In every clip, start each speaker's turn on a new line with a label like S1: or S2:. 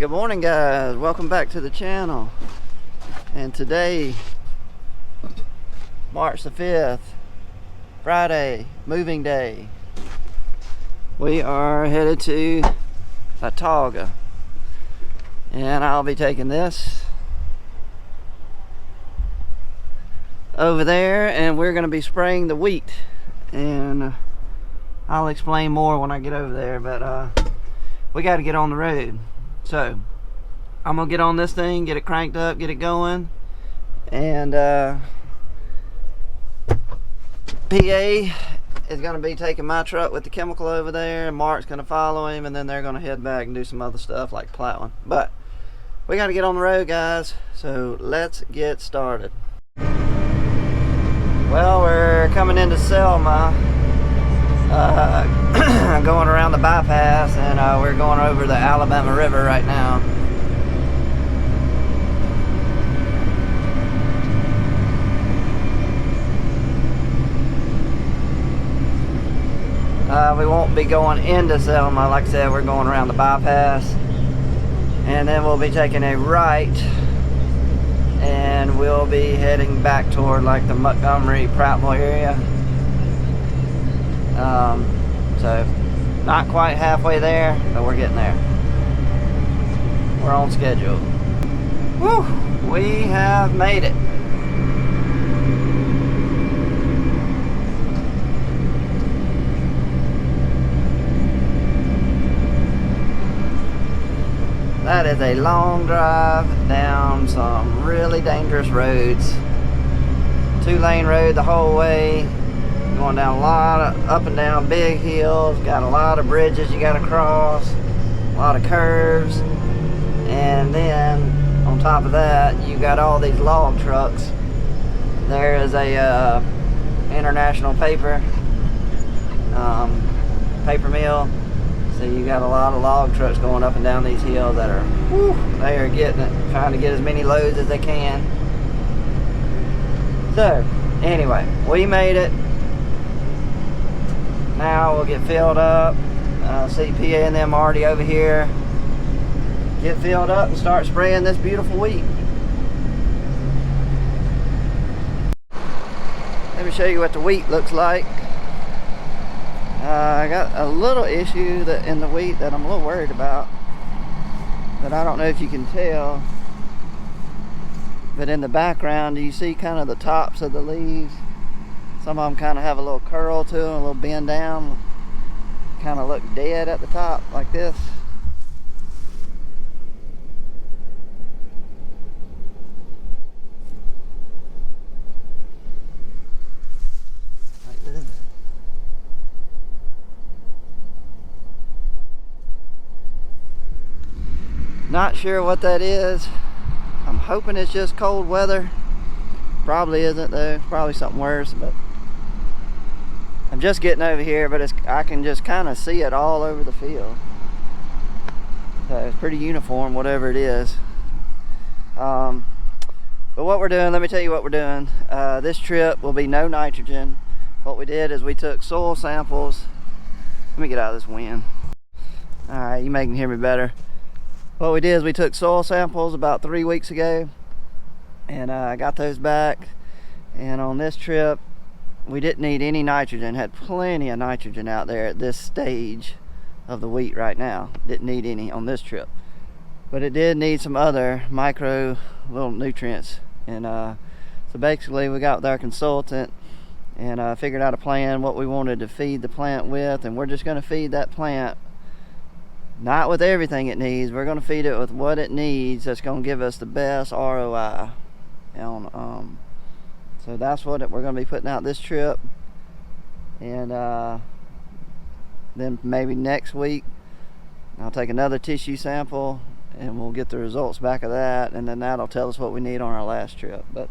S1: Good morning, guys. Welcome back to the channel. And today, March the 5th, Friday, moving day. We are headed to Autauga, and I'll be taking this over there, and we're going to be spraying the wheat, and I'll explain more when I get over there. But we got to get on the road. So I'm gonna get on this thing, get it cranked up, get it going, and PA is gonna be taking my truck with the chemical over there, and Mark's gonna follow him, and then they're gonna head back and do some other stuff like plowing. But we got to get on the road, guys, so let's get started. Well, we're coming into Selma, going around the bypass, and we're going over the Alabama River right now. We won't be going into Selma. Like I said, we're going around the bypass, and then we'll be taking a right, and we'll be heading back toward like the Montgomery, Prattville area. So not quite halfway there, but we're getting there. We're on schedule. Woo! We have made it. That is a long drive down some really dangerous roads. 2-lane road the whole way. Going down a lot of up and down big hills, got a lot of bridges you got to cross, a lot of curves, and then on top of that you got all these log trucks. There is a International Paper mill, so you got a lot of log trucks going up and down these hills that are, they are getting it, trying to get as many loads as they can. So anyway, we made it. Now we'll get filled up. See PA and them already over here. Get filled up and start spraying this beautiful wheat. Let me show you what the wheat looks like. I got a little issue in the wheat that I'm a little worried about, but I don't know if you can tell, but in the background you see kind of the tops of the leaves. Some of them kind of have a little curl to them, a little bend down, kind of look dead at the top like this. Like this. Not sure what that is. I'm hoping it's just cold weather. Probably isn't though, probably something worse, but I'm just getting over here, but I can just kind of see it all over the field. So it's pretty uniform, whatever it is. But what we're doing, let me tell you what we're doing. This trip will be no nitrogen. What we did is we took soil samples. Let me get out of this wind. Alright, you may can hear me better. What we did is we took soil samples about 3 weeks ago, and I got those back. And on this trip, we didn't need any nitrogen. Had plenty of nitrogen out there at this stage of the wheat right now. Didn't need any on this trip, but it did need some other micro little nutrients. And so basically we got with our consultant and figured out a plan what we wanted to feed the plant with, and we're just going to feed that plant not with everything it needs. We're going to feed it with what it needs that's going to give us the best ROI. And so that's what we're going to be putting out this trip. And then maybe next week I'll take another tissue sample and we'll get the results back of that, and then that'll tell us what we need on our last trip. But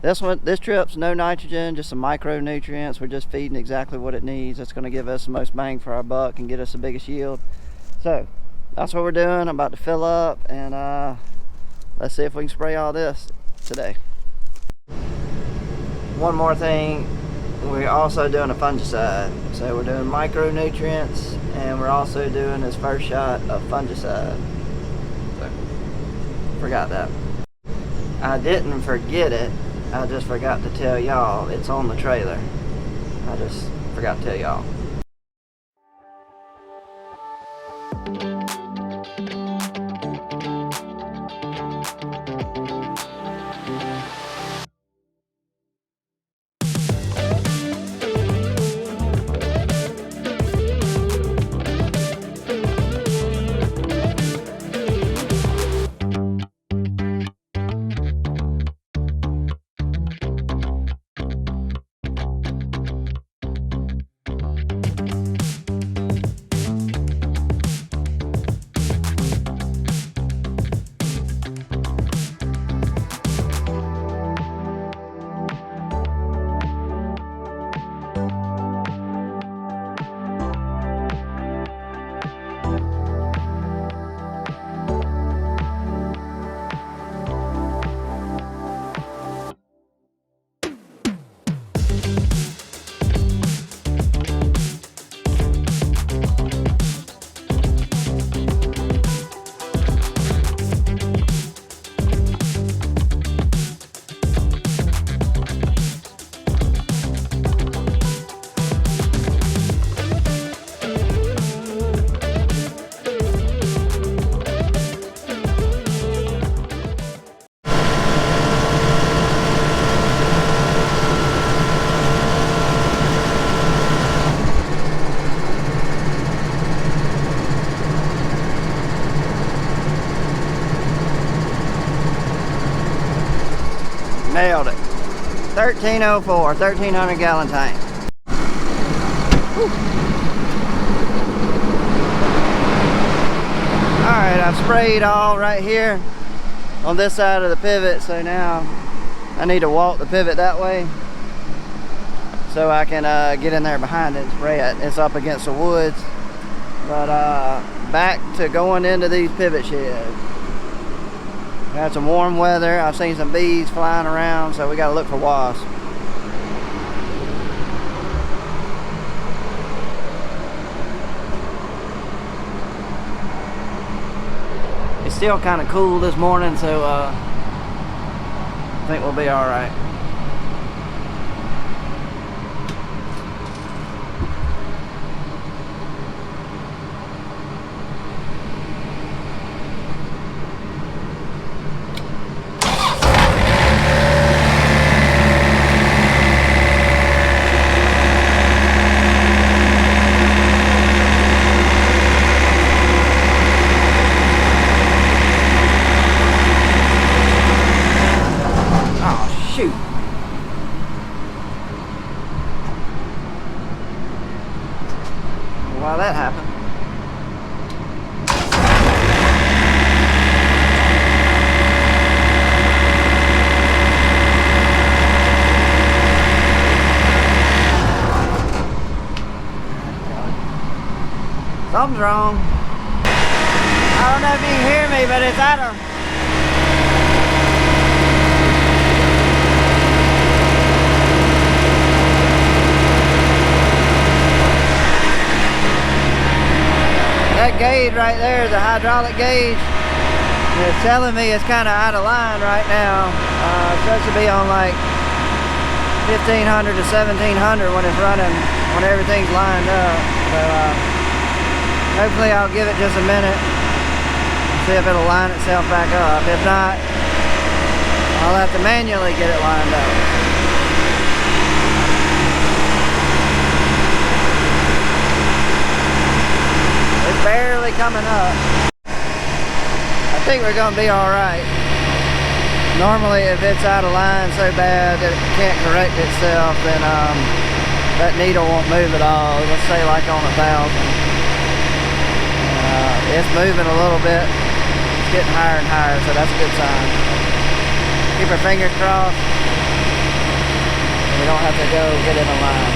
S1: this trip's no nitrogen, just some micronutrients. We're just feeding exactly what it needs. That's going to give us the most bang for our buck and get us the biggest yield. So that's what we're doing. I'm about to fill up, and let's see if we can spray all this today. One more thing, we're also doing a fungicide. So we're doing micronutrients, and we're also doing this first shot of fungicide. So Forgot that. I didn't forget it. I just forgot to tell y'all it's on the trailer. I just forgot to tell y'all. Nailed it. 1304, 1300 gallon tank. Alright, I've sprayed all right here on this side of the pivot, so now I need to walk the pivot that way so I can get in there behind it and spray it. It's up against the woods. But back to going into these pivot sheds. We had some warm weather. I've seen some bees flying around, so we got to look for wasps. It's still kind of cool this morning, so I think we'll be all right. Shoot. Why that happened? Something's wrong. I don't know if you can hear me, but it's out of that gauge right there is a hydraulic gauge. It's telling me it's kind of out of line right now. It's supposed to be on like 1500 to 1700 when it's running, when everything's lined up. So hopefully I'll give it just a minute, see if it'll line itself back up. If not, I'll have to manually get it lined up. It's barely coming up. I think we're gonna be all right. Normally if it's out of line so bad that it can't correct itself, then that needle won't move at all. Let's say like on 1,000. It's moving a little bit. It's getting higher and higher, so that's a good sign. Keep our fingers crossed. We don't have to go get in a line.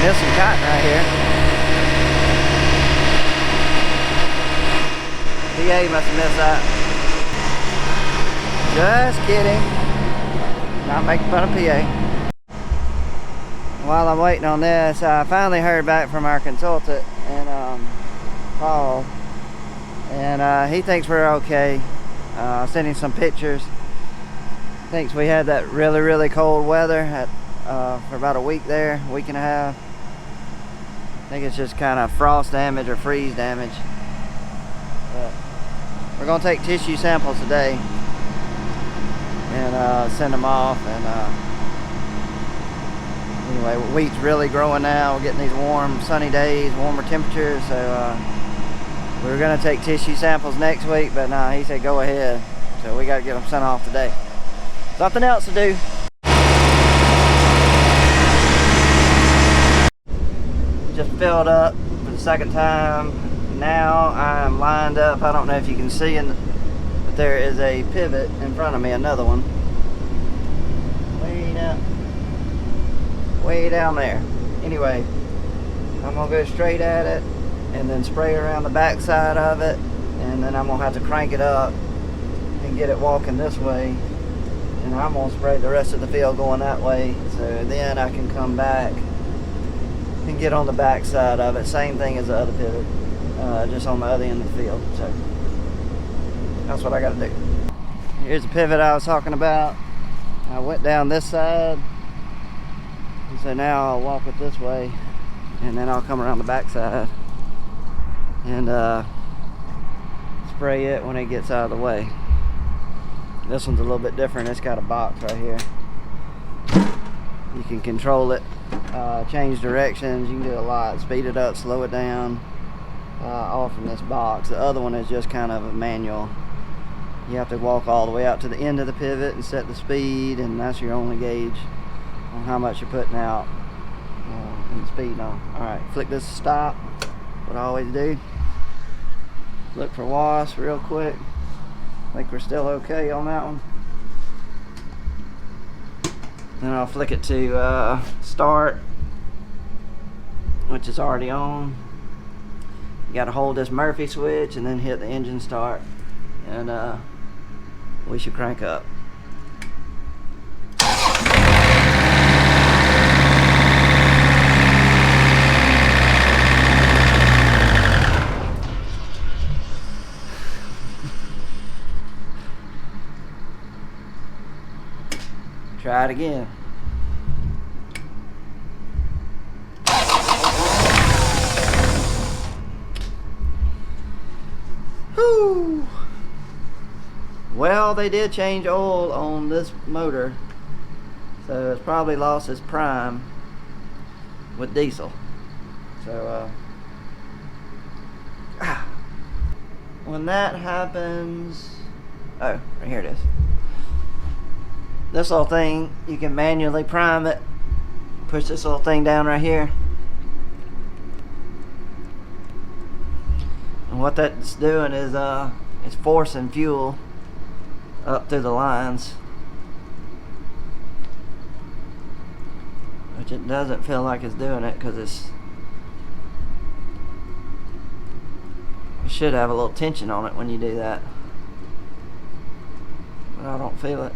S1: There's some cotton right here. PA must have missed that. Just kidding. Not making fun of PA. While I'm waiting on this, I finally heard back from our consultant and Paul, and he thinks we're okay. I sent him some pictures. Thinks we had that really cold weather for about a week there, week and a half. I think it's just kind of frost damage or freeze damage. But we're gonna take tissue samples today and send them off. And anyway, wheat's really growing now. We're getting these warm, sunny days, warmer temperatures. So we were gonna take tissue samples next week, but nah, he said go ahead. So we gotta get them sent off today. Something else to do. Just filled up for the second time. Now I'm lined up. I don't know if you can see, but there is a pivot in front of me, another one. Way down there. Anyway, I'm gonna go straight at it and then spray around the back side of it, and then I'm gonna have to crank it up and get it walking this way, and I'm gonna spray the rest of the field going that way, so then I can come back and get on the back side of it. Same thing as the other pivot, just on the other end of the field. So that's what I gotta do. Here's the pivot I was talking about. I went down this side, so now I'll walk it this way, and then I'll come around the back side and spray it when it gets out of the way. This one's a little bit different. It's got a box right here. You can control it, change directions. You can do a lot. Speed it up, slow it down, all from this box. The other one is just kind of a manual. You have to walk all the way out to the end of the pivot and set the speed, and that's your only gauge on how much you're putting out and the speed on. Alright, flick this to stop. What I always do. Look for wasp real quick. I think we're still okay on that one. Then I'll flick it to start, which is already on. You gotta hold this Murphy switch and then hit the engine start, and we should crank up. Try it again. Whew. Well, they did change oil on this motor, so it's probably lost its prime with diesel. So when that happens, oh, right here it is. This little thing, you can manually prime it. Push this little thing down right here. And what that's doing is it's forcing fuel up through the lines, which it doesn't feel like it's doing it, because it should have a little tension on it when you do that, but I don't feel it.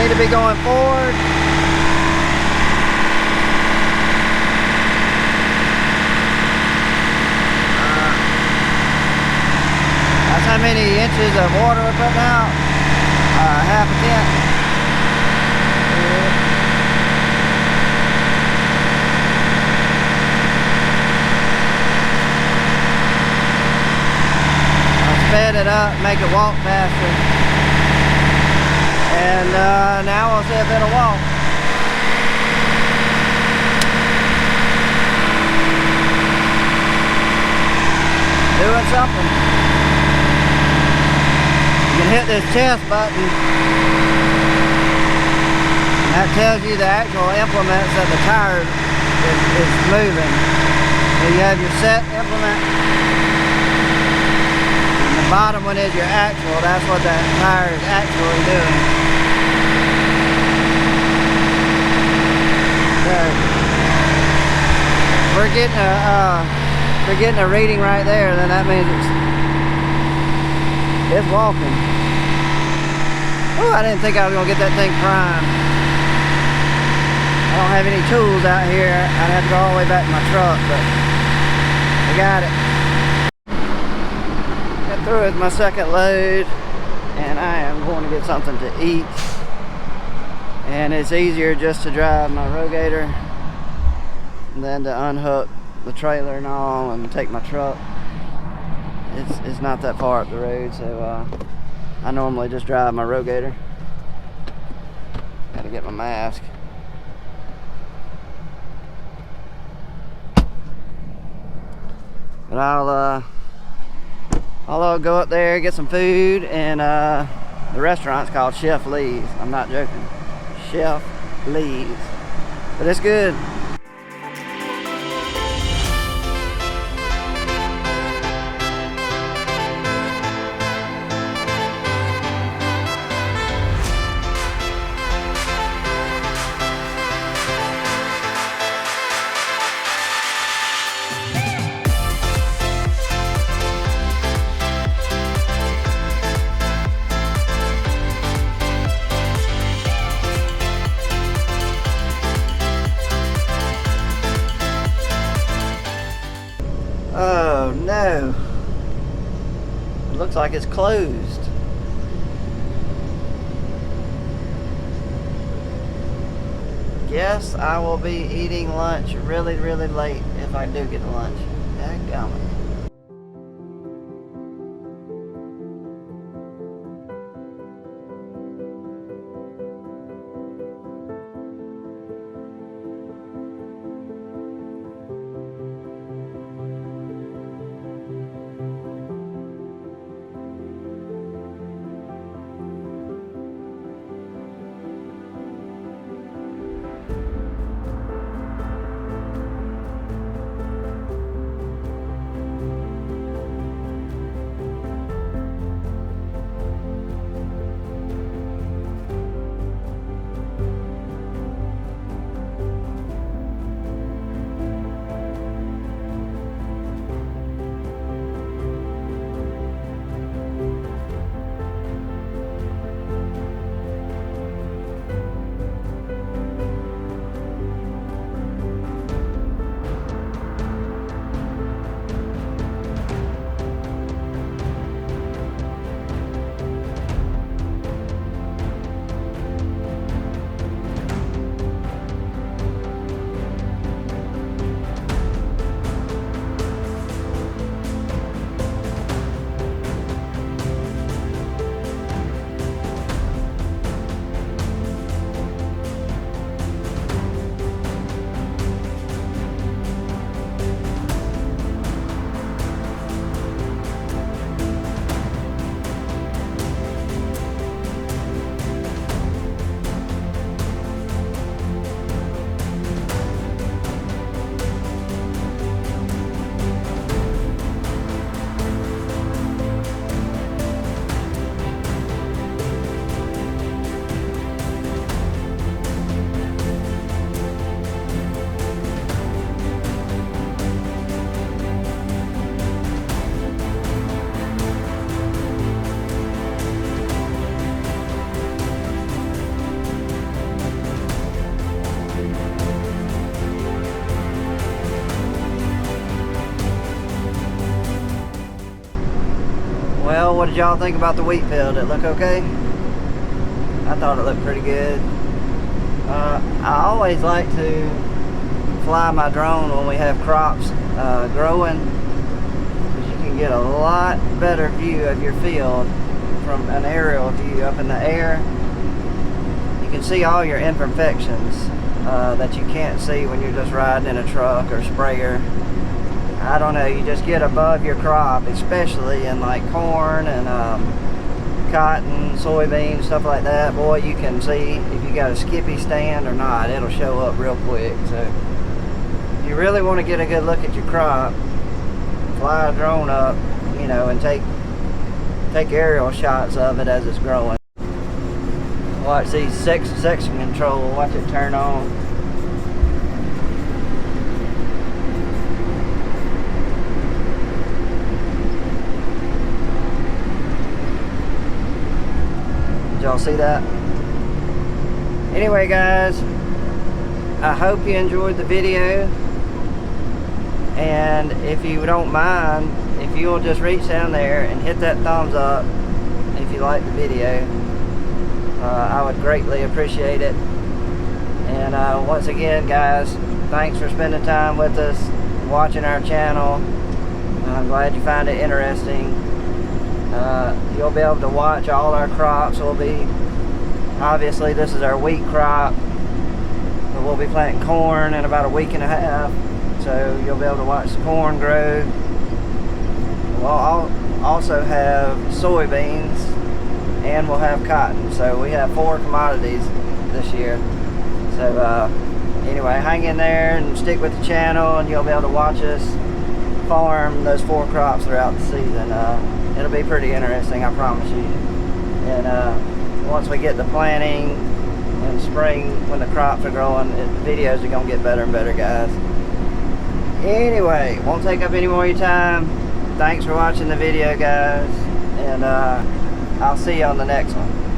S1: To be going forward. That's how many inches of water we're putting out. Half a tenth. I sped it up, make it walk faster. And now we'll see if it'll walk. Doing something. You can hit this chest button. And that tells you the actual implements that the tire is moving. So you have your set implement. And the bottom one is your actual. That's what that tire is actually doing. There. we're getting a reading right there, then that means it's walking. Oh, I didn't think I was gonna get that thing primed. I don't have any tools out here. I'd have to go all the way back to my truck, but I got it. Got through with my second load, and I am going to get something to eat. And it's easier just to drive my Rogator than to unhook the trailer and all and take my truck. It's not that far up the road, so I normally just drive my Rogator. Gotta get my mask. But I'll go up there, get some food, and the restaurant's called Chef Lee's. I'm not joking. Chef Lee's. But it's good. Oh no, it looks like it's closed. Guess I will be eating lunch really late if I do get lunch. Dadgummit. Well, what did y'all think about the wheat field? Did it look okay? I thought it looked pretty good. I always like to fly my drone when we have crops growing, because you can get a lot better view of your field from an aerial view up in the air. You can see all your imperfections that you can't see when you're just riding in a truck or sprayer. I don't know, you just get above your crop, especially in like corn and cotton, soybeans, stuff like that. Boy, you can see if you got a skippy stand or not. It'll show up real quick. So if you really want to get a good look at your crop, fly a drone up, you know, and take aerial shots of it as it's growing. Watch these section control, watch it turn on. Did y'all see that? Anyway, guys, I hope you enjoyed the video. And if you don't mind, if you'll just reach down there and hit that thumbs up if you like the video, I would greatly appreciate it. And once again, guys, thanks for spending time with us, watching our channel. I'm glad you find it interesting. You'll be able to watch all our crops. Obviously this is our wheat crop, but we'll be planting corn in about a week and a half, so you'll be able to watch the corn grow. We'll also have soybeans, and we'll have cotton, so we have 4 commodities this year. So anyway, hang in there and stick with the channel, and you'll be able to watch us farm those 4 crops throughout the season. It'll be pretty interesting, I promise you. And once we get to planting in spring, when the crops are growing, the videos are going to get better and better, guys. Anyway, won't take up any more of your time. Thanks for watching the video, guys, and I'll see you on the next one.